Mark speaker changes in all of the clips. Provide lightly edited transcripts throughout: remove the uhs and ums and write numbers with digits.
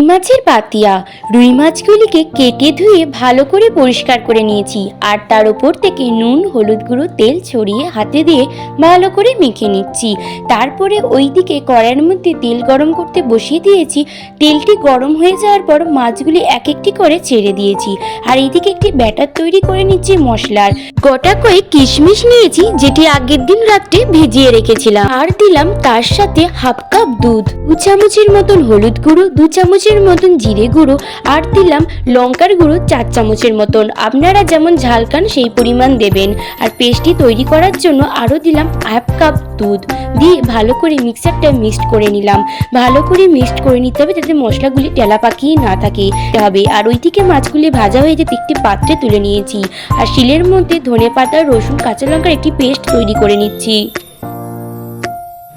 Speaker 1: মাছের পাতিয়া। রুই মাছগুলিকে কেটে ধুয়ে ভালো করে পরিষ্কার করে নিয়েছি আর তার উপর থেকে নুন, হলুদ গুঁড়ো, তেল ছড়িয়ে হাতে দিয়ে ভালো করে মেখে নিচ্ছি। তারপরে ওইদিকে কড়াইয়ের মধ্যে তেল গরম করতে বসিয়ে দিয়েছি। তেলটি গরম হয়ে যাওয়ার পর মাছগুলি এক একটি করে ছেড়ে দিয়েছি আর এইদিকে একটি ব্যাটার তৈরি করে নিচ্ছি মশলার। গোটা কয়েক কিশমিশ নিয়েছি যেটি আগের দিন রাত্রে ভিজিয়ে রেখেছিলাম, আর দিলাম তার সাথে হাফ কাপ দুধ, 2 চামচের মতন হলুদ গুঁড়ো, 2 চামচের মতন জিরে গুঁড়ো, আর দিলাম লঙ্কার গুঁড়ো 4 চামচের মতন। আপনারা যেমন ঝাল খান সেই পরিমাণ দেবেন। আর পেস্টটি তৈরি করার জন্য আরও দিলাম হাফ কাপ দুধ দিয়ে ভালো করে মিক্সারটা মিক্সড করে নিলাম। ভালো করে মিক্সড করে নিতে হবে যাতে মশলাগুলি টেলা পাকিয়ে না থাকে হবে। আর ওইদিকে মাছগুলি ভাজা হয়ে যেতে একটি পাত্রে তুলে নিয়েছি আর শিলের মধ্যে ধনেপাতা, রসুন, কাঁচা লঙ্কার একটি পেস্ট তৈরি করে নিচ্ছি।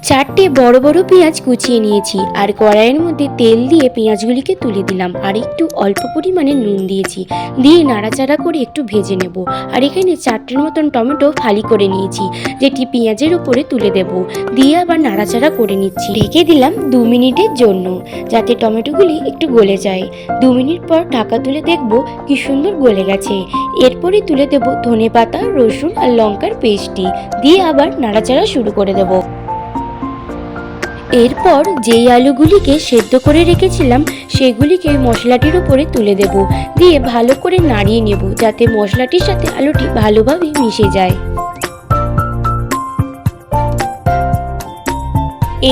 Speaker 1: 4টে বড় বড় পেঁয়াজ কুচিয়ে নিয়েছি আর কড়াইয়ের মধ্যে তেল দিয়ে পেঁয়াজগুলিকে তুলে দিলাম আর একটু অল্প পরিমাণে নুন দিয়েছি, দিয়ে নাড়াচাড়া করে একটু ভেজে নেব। আর এখানে 4টের মতন টমেটো ফালি করে নিয়েছি যেটি পেঁয়াজের উপরে তুলে দেব, দিয়ে আবার নাড়াচাড়া করে নিচ্ছি। ঢেকে দিলাম 2 মিনিটের জন্য যাতে টমেটোগুলি একটু গলে যায়। 2 মিনিট পর ঢাকা তুলে দেখব কি সুন্দর গলে গেছে। এরপরে তুলে দেব ধনেপাতা, রসুন আর লঙ্কার পেস্টটি, দিয়ে আবার নাড়াচাড়া শুরু করে দেব। এরপর যেই আলুগুলিকে সেদ্ধ করে রেখেছিলাম সেগুলিকে মশলাটির উপরে তুলে দেব, দিয়ে ভালো করে নাড়িয়ে নেব যাতে মশলাটির সাথে আলুটি ভালোভাবে মিশে যায়।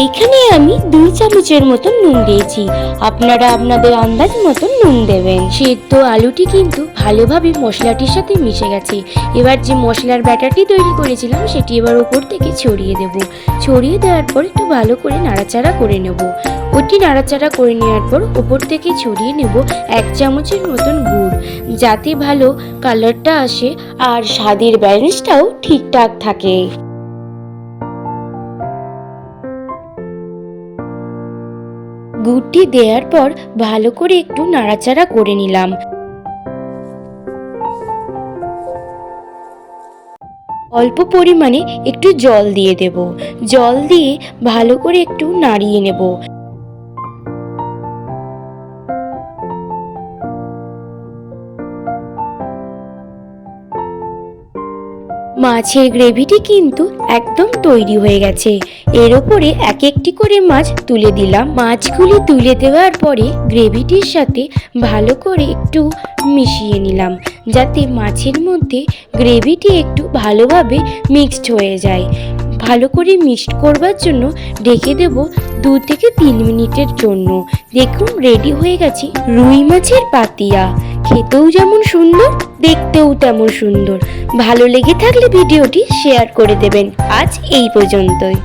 Speaker 1: এইখানে আমি 2 চামচের মতন নুন দিয়েছি, আপনারা আপনাদের আন্দাজ মতন নুন দেবেন। সেদ্ধ আলুটি কিন্তু ভালোভাবে মশলাটির সাথে মিশে গেছে। এবার যে মশলার ব্যাটারটি তৈরি করেছিলাম সেটি এবার উপর থেকে ছড়িয়ে দেব। ছড়িয়ে দেওয়ার পর একটু ভালো করে নাড়াচাড়া করে নেব। ওটি নাড়াচাড়া করে নেওয়ার পর উপর থেকে ছড়িয়ে নেব 1 চামচের মতন গুড়, যাতে ভালো কালারটা আসে আর স্বাদের ব্যালেন্সটাও ঠিকঠাক থাকে। গুড়টি দেওয়ার পর ভালো করে একটু নাড়াচাড়া করে নিলাম। অল্প পরিমাণে একটু জল দিয়ে দেব। জল দিয়ে ভালো করে একটু নাড়িয়ে নেব। মাছের গ্রেভিটি কিন্তু একদম তৈরি হয়ে গেছে। এর ওপরে এক একটি করে মাছ তুলে দিলাম। মাছগুলি তুলে দেওয়ার পরে গ্রেভিটির সাথে ভালো করে একটু মিশিয়ে নিলাম যাতে মাছের মধ্যে গ্রেভিটি একটু ভালোভাবে মিক্সড হয়ে যায়। ভালো করে মিক্সড করবার জন্য ঢেকে দেব 2 থেকে 3 মিনিটের জন্য। দেখুন রেডি হয়ে গেছে রুই মাছের পাতিয়া। খেতেও যেমন সুন্দর, দেখতেও তেমন সুন্দর। ভালো লেগে থাকলে ভিডিওটি শেয়ার করে দেবেন। আজ এই পর্যন্তই।